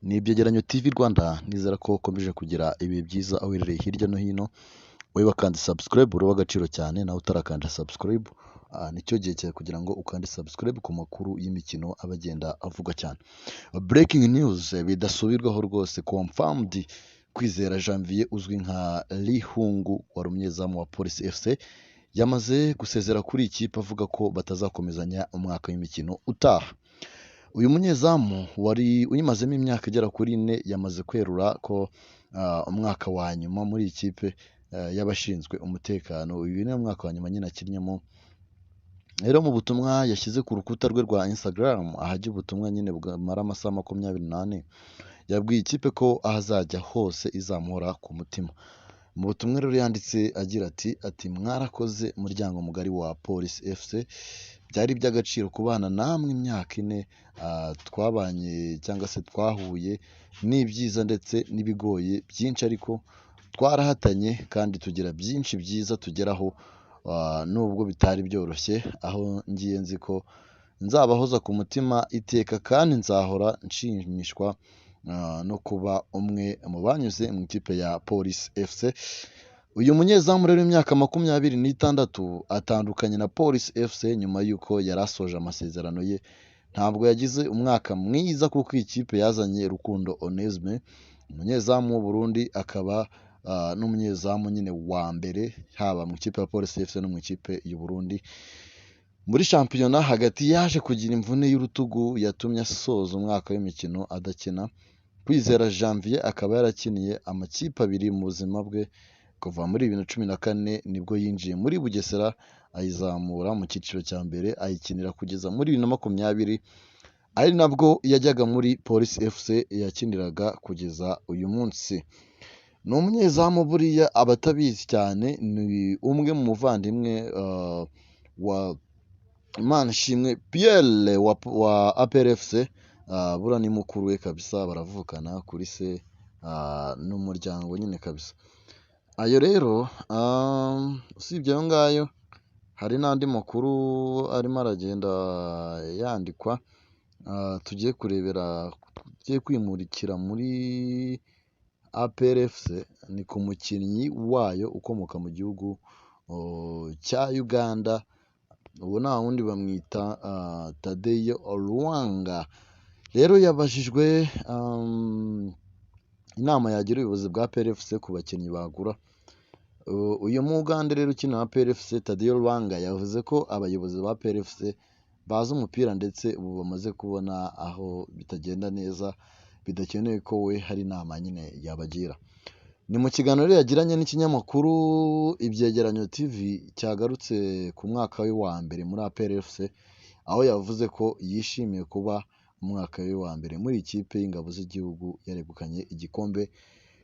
Ni ibyegeranyo TV Rwanda, nizera ko ukomeje kugira ibihe byiza aho uherereye hirya no hino, wowe wakanda subscribe uri uw'agaciro cyane, nawe utarakanda subscribe, nicyo gihe cyawe kugira ngo ukande subscribe ku makuru y'imikino aba agenda avugwa cyane. Breaking news bidasubirwaho rwose, confirmed. Kwizera Janvier uzwi nka Lihungu wari umunyezamu wa Police FC yamaze gusezera kuri iyi kipe avuga ko batazakomezanya umwaka w'imikino utaha. Uyu munyezamu wari uyimazemo imyaka igera kuri 4 yamaze kwerura ko umwaka wa nyuma muri iyi kipe y'abashinzwe umutekano, uyu ni umwaka wa nyuma nyine akinnyeho. Rero mu butumwa yashyize ku rukuta rwe rwa Instagram, ahajya ubutumwa nyine bwamara amasaha 28, yabwiye ikipe ko aho azajya hose izamuhora ku mutima. Mu butumwa rero yanditse agira ati mwarakoze muryango mugari wa Police FC, byari iby'agaciro kubana namwe imyaka 4, twabanye cyangwa se twahuye n'ibyiza ndetse n'ibigoye byinshi, ariko twarahatanye kandi tugira byinshi byiza tugeraho, nubwo bitari byoroshye. Aho ngiye nzi ko nzabahoza ku mutima iteka kandi nzahora nshimishwa no kuba umwe mu banyuze mu ikipe ya Police FC. Uyu munyezamu rero imyaka 26 atandukanye na Police FC nyuma y'uko yari asoje amasezerano ye. Ntabwo yagize umwaka mwiza kuko ikipe yazanye Rukundo Onesme, umunyezamu w'u Burundi, akaba n'umunyezamu nyine wa mbere haba mu ikipe ya Police FC no mu ikipe y'u Burundi. Muri shampiyona hagati yaje kugira imvune y'urutugu yatumye asoza umwaka w'imikino adakina. Kwizera Janvier akaba yarakiniye amakipe 2 mu buzima bwe. Kuva muri 2014 nibwo yinjiye muri Bugesera ayizamura mu cyiciro cya mbere, ayikinira kugeza muri 2020, ari nabwo yajyaga muri Police FC yakiniraga kugeza uyu munsi. Ni umunyezamu buriya abatabizi cyane, ni umwe mu muvandimwe wa Imanishimwe Pierre wa APR FC. Buriya ni mukuru we kabisa, baravukana kuri se n'umuryango nyine kabisa. Ayo rero usibye ayo ngayo hari n'andi makuru arimo aragenda yandikwa, tugiye kwimurikira muri APR FC. Ni ku mukinnyi wayo ukomoka mu gihugu cya Uganda, ubu nta wundi bamwita Tadeyo Olwanga. Rero yabajijwe inama yagira ubuyobozi bwa APR FC ku bakinnyi bagura. Uyu mugande rero ukina APR FC Tadeyo Olwanga yavuze ko abayobozi ba APR FC bazi umupira ndetse ubu bamaze kubona aho bitagenda neza, bidakeneye ko we hari inama nyine yabagira. Ni mu kiganiro yagiranye n'ikinyamakuru Ibyegeranyo TV cyagarutse ku mwaka we wa mbere muri APR FC, aho yavuze ko yishimiye kuba umwaka we wa mbere muri ikipe y'ingabo z'igihugu yaregukanye igikombe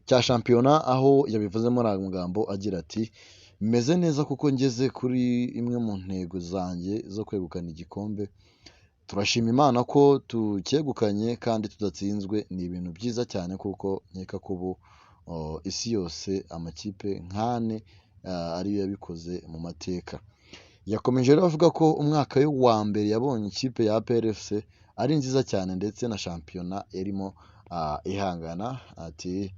cya shampiyona, aho yabivuze muri aya magambo agira ati meze neza kuko ngeze kuri imwe mu ntego zanjye zo kwegukana igikombe. Turashima Imana ko tucyegukanye kandi tudatsinzwe. Ni ibintu byiza cyane kuko nkeka ko ubu isi yose amakipe nk'ane ariyo yabikoze mu mateka. Yakomeje rero avuga ko umwaka we wa mbere yabonye ikipe ya APR FC ari nziza cyane ndetse na shampiyona irimo ihangana. Ati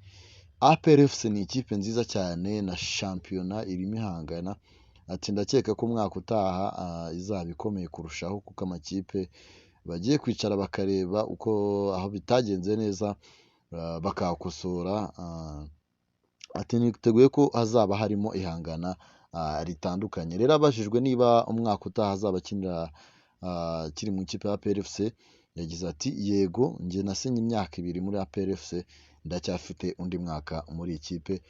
APR FC ni ikipe nziza cyane na shampiyona irimo ihangana. Ati ndakeka ko umwaka utaha izaba ikomeye kurushaho kuko amakipe bagiye kwicara bakareba uko aho bitagenze neza bakakosora. Ati niteguye ko hazaba harimo ihangana ritandukanye. Rero abajijwe niba umwaka utaha azaba akinira kiri mu ikipe ya APR FC, yagize ati yego, njye nasinye imyaka 2 muri APR FC, ndacyafite undi mwaka muri ikipe.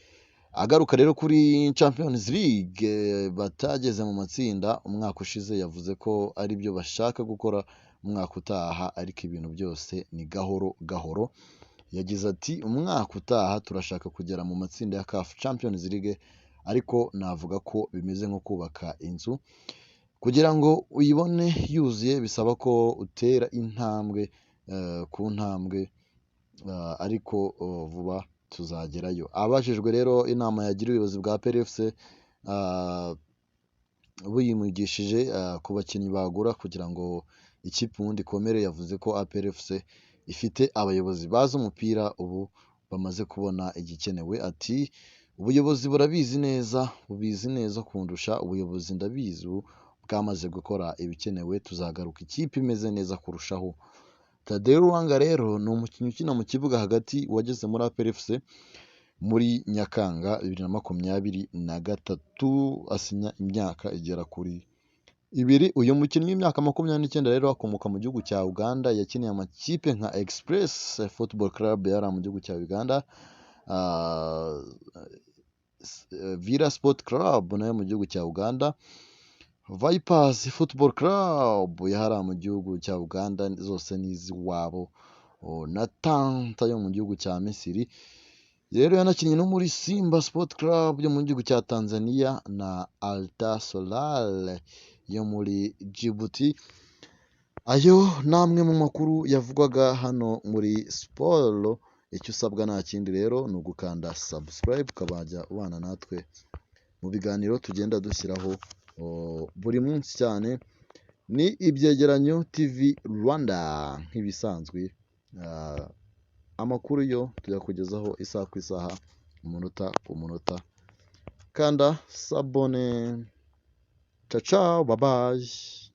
Agaruka rero kuri Champions League batageze mu matsinda umwaka ushize, yavuze ko ari byo bashaka gukora umwaka utaha, ariko ibintu byose ni gahoro gahoro. Yagize ati umwaka utaha turashaka kugera mu matsinda ya CAF Champions League, ariko navuga ko bimeze nko kubaka inzu. Kugira ngo uyibone yuzuye bisaba ko utera intambwe ku ntambwe, ariko vuba tuzagerayo. Abajijwe rero inama yagira ubuyobozi bwa APR FC buyimugishije ku bakinnyi bagura kugira ngo ikipe ubundi ikomere, yavuze ko APR FC ifite abayobozi bazi umupira ubu bamaze kubona igikenewe. Ati ubuyobozi burabizi neza, bubizi neza kundusha, ubuyobozi ndabizi ubu bwamaze gukora ibikenewe, tuzagaruka ikipe imeze neza kurushaho. Tadeo Ruwanga rero ni umukinnyi ukina mu kibuga hagati wageze muri APR FC muri Nyakanga 2023 asinya imyaka igera kuri 2. Uyu mukinnyi w'imyaka 29 rero akomoka mu gihugu cya Uganda, yakiniye amakipe nka Express Football Club yari mu gihugu cya Uganda, Villa Sport Club nayo mu gihugu cya Uganda, Vipers Football Club yari mu gihugu cya Uganda, zose n'iziwabo, na Tanta yo mu gihugu cya Misiri. Rero yanakinnye no muri Simba Sport Club yo mu gihugu cya Tanzania na Alta Solal yo muri Djibouti. Ayo namwe mu makuru yavugwaga hano muri siporo. Icyo usabwa nta kindi rero ni ugukanda subscribe ukabajya ubana natwe mu biganiro tugenda dushyiraho buri munsi cyane. Ni Ibyegeranyo TV Rwanda nk'ibisanzwe, amakuru yo tuyakugezaho isaha ku isaha, umunota ku munota. Kanda sabone. Ciao ciao, bye bye.